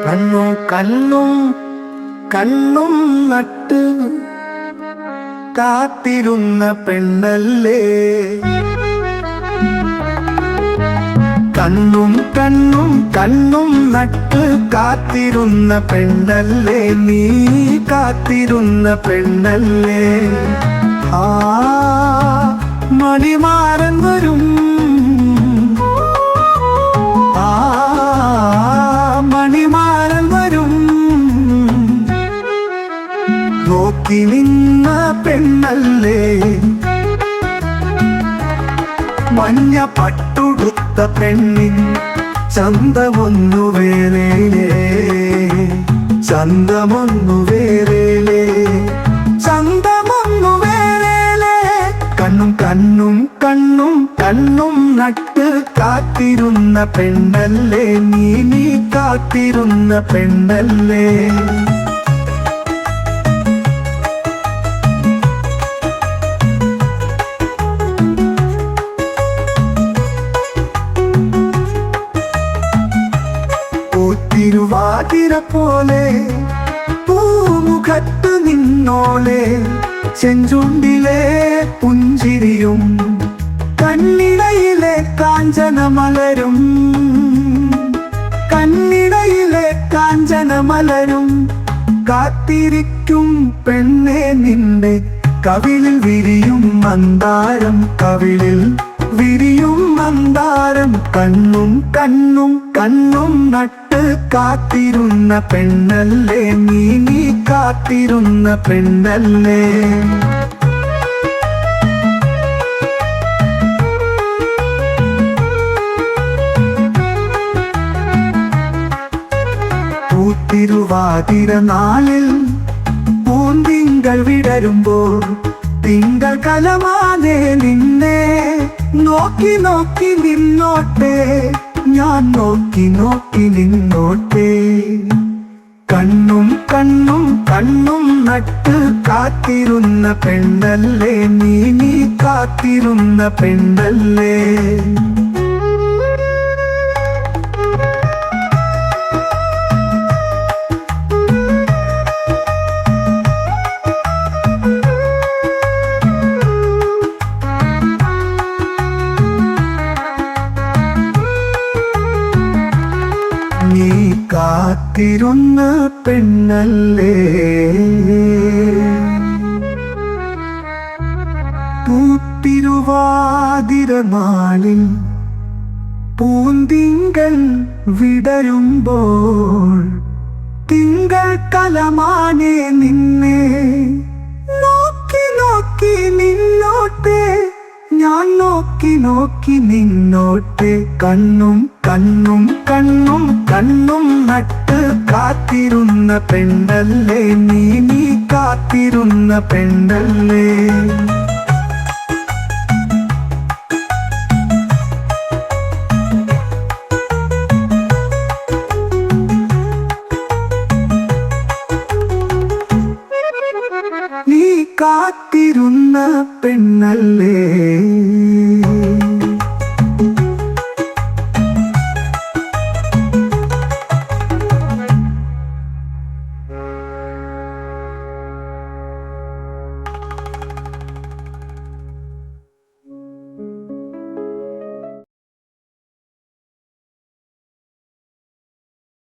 കണ്ണും കണ്ണും കണ്ണും നട്ട് കാത്തിരുന്ന പെണ്ണല്ലേ. കണ്ണും കണ്ണും കണ്ണും നട്ട് കാത്തിരുന്ന പെണ്ണല്ലേ, നീ കാത്തിരുന്ന പെണ്ണല്ലേ. ആ മണിമാരൻ വരും, ആ മണിമാരൻ വരും, നോക്കി നിന്ന പെണ്ണല്ലേ. മഞ്ഞ പട്ടുടുത്ത പെണ്ണിൻ ചന്തമൊന്നു വേറേ, ചന്തമൊന്നു വേറേ, ചന്തമൊന്നു വേറേ. കണ്ണും കണ്ണും കണ്ണും കണ്ണും നട്ട് കാത്തിരുന്ന പെണ്ണല്ലേ, നീ കാത്തിരുന്ന പെണ്ണല്ലേ. തിരുവാതിര പോലെ പൂമുഖത്ത് നിന്നോളെ, ചെഞ്ചുണ്ടിലെ പുഞ്ചിരിയും കണ്ണിടയിലെ കാഞ്ചനമലരും, കണ്ണിടയിലെ കാഞ്ചനമലരും കാത്തിരിക്കും പെണ്ണെ നിന്നെ. കവിളിൽ വിരിയും മന്ദാരം, കവിളിൽ വിരിയും മന്ദാരം. കണ്ണും കണ്ണും കണ്ണും നട്ട് കാത്തിരുന്ന പെണ്ണല്ലേ, നീ കാത്തിരുന്ന പെണ്ണല്ലേ. പൂത്തിരുവാതിര നാളിൽ പൂന്തിങ്കൾ വിടരുമ്പോൾ, തിങ്കൾ കലമാനെ നിന്നെ നോക്കി നോക്കി നിന്നോട്ടെ, ഞാൻ നോക്കി നോക്കി നിന്നോട്ടെ. കണ്ണും കണ്ണും കണ്ണും നട്ട് കാത്തിരുന്ന പെണ്ണല്ലേ, നീ കാത്തിരുന്ന പെണ്ണല്ലേ. നീ കാത്തിരുന്ന പെണ്ണല്ലേ. പൂത്തിരുവാതിര നാളിൽ പൂന്തിങ്കൾ വിടരുമ്പോൾ, തിങ്കൾ കലമാനെ നിന്നെ നോക്കി നോക്കി നിന്നോട്ടെ, ഞാൻ നോക്കി നോക്കി നിന്നോട്ടെ. കണ്ണും കണ്ണും കണ്ണും കണ്ണും നട്ട് കാത്തിരുന്ന പെണ്ണല്ലേ, നീ കാത്തിരുന്ന പെണ്ണല്ലേ. നീ കാത്തിരുന്ന പെണ്ണല്ലേ.